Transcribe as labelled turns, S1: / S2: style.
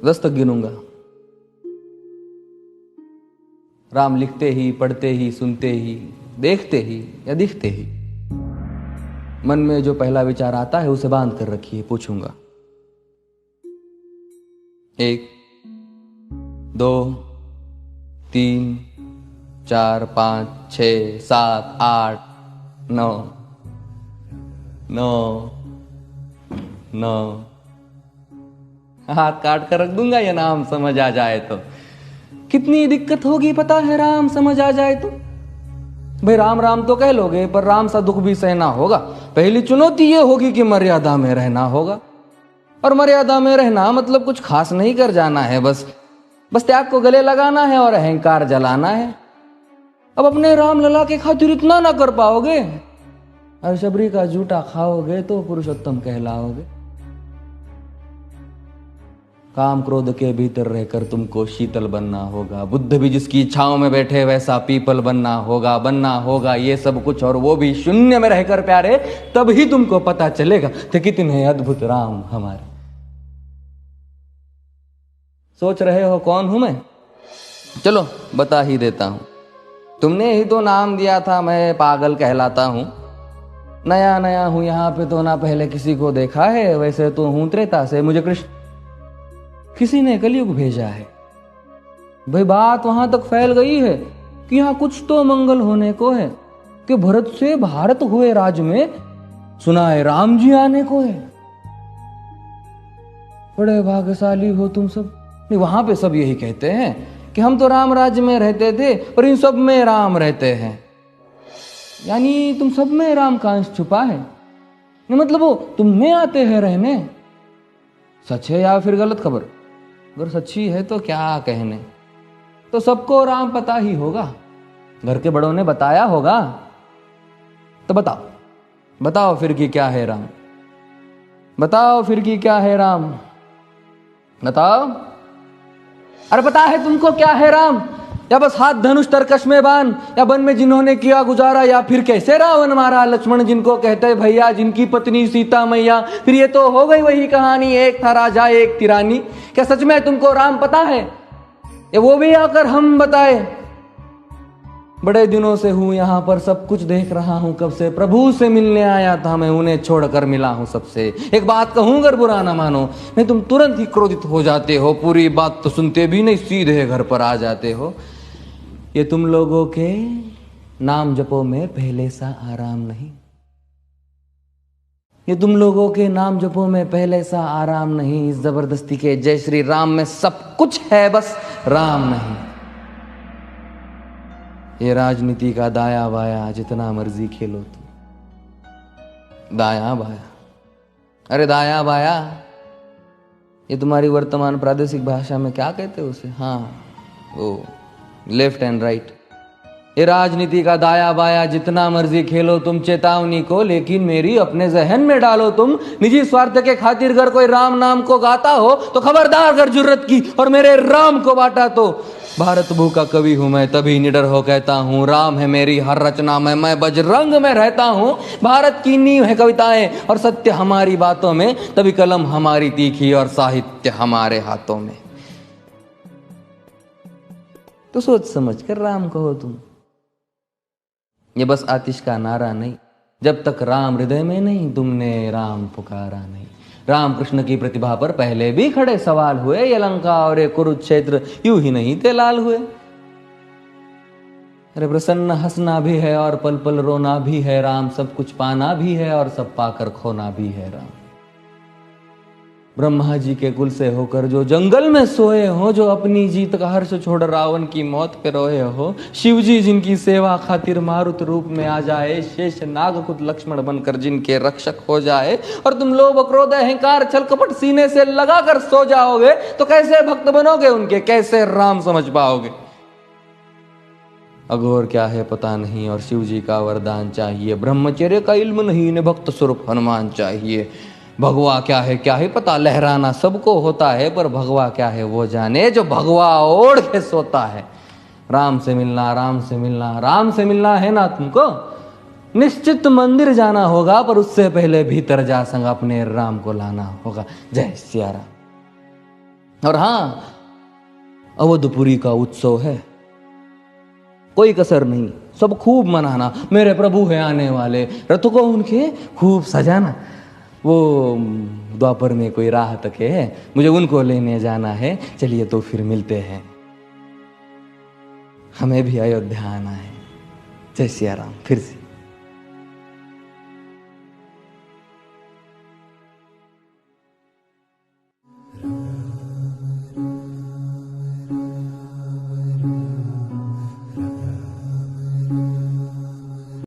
S1: 10 तक गिनूंगा। राम लिखते ही, पढ़ते ही, सुनते ही, देखते ही या दिखते ही मन में जो पहला विचार आता है उसे बांध कर रखिए। पूछूंगा 1 2 3 4 5 6 7 8 9 9 9 हाथ काट कर रख दूंगा ये नाम समझ आ जाए तो। कितनी दिक्कत होगी पता है राम समझ आ जाए तो। भाई राम राम तो कह लोगे पर राम सा दुख भी सहना होगा। पहली चुनौती ये होगी कि मर्यादा में रहना होगा। और मर्यादा में रहना मतलब कुछ खास नहीं कर जाना है, बस त्याग को गले लगाना है और अहंकार जलाना है। अब अपने राम लला के खातिर इतना ना कर पाओगे और शबरी का जूठा खाओगे तो पुरुषोत्तम कहलाओगे। काम क्रोध के भीतर रहकर तुमको शीतल बनना होगा। बुद्ध भी जिसकी इच्छाओं में बैठे वैसा पीपल बनना होगा ये सब कुछ, और वो भी शून्य में रहकर प्यारे। तभी तुमको पता चलेगा कि कितने अद्भुत राम हमारे। सोच रहे हो कौन हूं मैं? चलो बता ही देता हूं। तुमने ही तो नाम दिया था मैं पागल कहलाता हूं। नया नया हूं यहां पे तो ना पहले किसी को देखा है। वैसे तो हूं त्रेता से, मुझे कृष्ण किसी ने कलयुग भेजा है। भाई बात वहां तक फैल गई है कि यहां कुछ तो मंगल होने को है कि भरत से भारत हुए राज में सुना है राम जी आने को है। बड़े भाग्यशाली हो तुम सब। नहीं, वहां पे सब यही कहते हैं कि हम तो राम राज्य में रहते थे पर इन सब में राम रहते हैं। यानी तुम सब में राम का अंश छुपा है। नहीं मतलब वो तुम में आते हैं रहने। सच है या फिर गलत खबर? अगर सच्ची है तो क्या कहने। तो सबको राम पता ही होगा, घर के बड़ों ने बताया होगा। तो बताओ फिर कि क्या है राम। बताओ फिर कि क्या है राम। बताओ। अरे पता है तुमको क्या है राम? या बस हाथ धनुष तरकश में बांध, या वन में जिन्होंने किया गुजारा, या फिर कैसे रावण मारा लक्ष्मण जिनको कहते भैया, जिनकी पत्नी सीता मैया। फिर ये तो हो गई वही कहानी, एक था राजा एक थी रानी। क्या सच में तुमको राम पता है? या वो भी आकर हम बताए? बड़े दिनों से हूं यहां पर, सब कुछ देख रहा हूं कब से। प्रभु से मिलने आया था मैं, उन्हें छोड़कर मिला हूं सबसे। एक बात कहूं अगर बुरा ना मानो, नहीं तुम तुरंत ही क्रोधित हो जाते हो। पूरी बात तो सुनते भी नहीं, सीधे घर पर आ जाते हो। ये तुम लोगों के नाम जपो में पहले सा आराम नहीं। ये तुम लोगों के नाम जपो में पहले सा आराम नहीं। इस जबरदस्ती के जय श्री राम में सब कुछ है, बस राम नहीं। ये राजनीति का दाया बाया जितना मर्जी खेलो तुम। दाया बाया, अरे दाया बाया ये तुम्हारी वर्तमान प्रादेशिक भाषा में क्या कहते हो उसे? हाँ वो लेफ्ट एंड राइट। ये राजनीति का दाया बाया जितना मर्जी खेलो तुम चेतावनी को, लेकिन मेरी अपने जहन में डालो तुम। निजी स्वार्थ के खातिर अगर कोई राम नाम को गाता हो तो खबरदार अगर जुर्रत की और मेरे राम को बांटा तो। भारत भू का कवि हूं मैं, तभी निडर हो कहता हूं राम है मेरी हर रचना में। मैं बजरंग में रहता हूं, भारत की नींव है कविताएं और सत्य हमारी बातों में। तभी कलम हमारी तीखी और साहित्य हमारे हाथों में। तो सोच समझ कर राम कहो तुम। ये बस आतिश का नारा नहीं, जब तक राम हृदय में नहीं तुमने राम पुकारा नहीं। राम कृष्ण की प्रतिभा पर पहले भी खड़े सवाल हुए। ये लंका और ये कुरुक्षेत्र यूं ही नहीं थे लाल हुए। अरे प्रसन्न हंसना भी है और पल पल रोना भी है राम। सब कुछ पाना भी है और सब पाकर खोना भी है राम। ब्रह्मा जी के कुल से होकर जो जंगल में सोए हो, जो अपनी जीत का हर्ष छोड़ रावण की मौत पे रोए हो। शिव जी जिनकी सेवा खातिर मारुत रूप में आ जाए। शेष नाग खुद लक्ष्मण बनकर जिनके रक्षक हो जाए। और तुम लोभ क्रोध अहंकार छल कपट सीने से लगा कर सो जाओगे तो कैसे भक्त बनोगे उनके, कैसे राम समझ पाओगे? अघोर क्या है पता नहीं और शिव जी का वरदान चाहिए। ब्रह्मचर्य का इल्म नहीं, इन्हें भक्त स्वरूप हनुमान चाहिए। भगवा क्या है पता, लहराना सबको होता है पर भगवा क्या है वो जाने जो भगवा ओढ़ के सोता है। राम से मिलना, राम से मिलना, राम से मिलना है ना तुमको? निश्चित मंदिर जाना होगा पर उससे पहले भीतर जा संग अपने राम को लाना होगा। जय सिया राम। और हाँ, अवधपुरी का उत्सव है, कोई कसर नहीं, सब खूब मनाना। मेरे प्रभु है आने वाले, रथ को उनके खूब सजाना। वो द्वापर में कोई राह तक है, मुझे उनको लेने जाना है। चलिए तो फिर मिलते हैं, हमें भी अयोध्या आना है। जय सिया राम। फिर से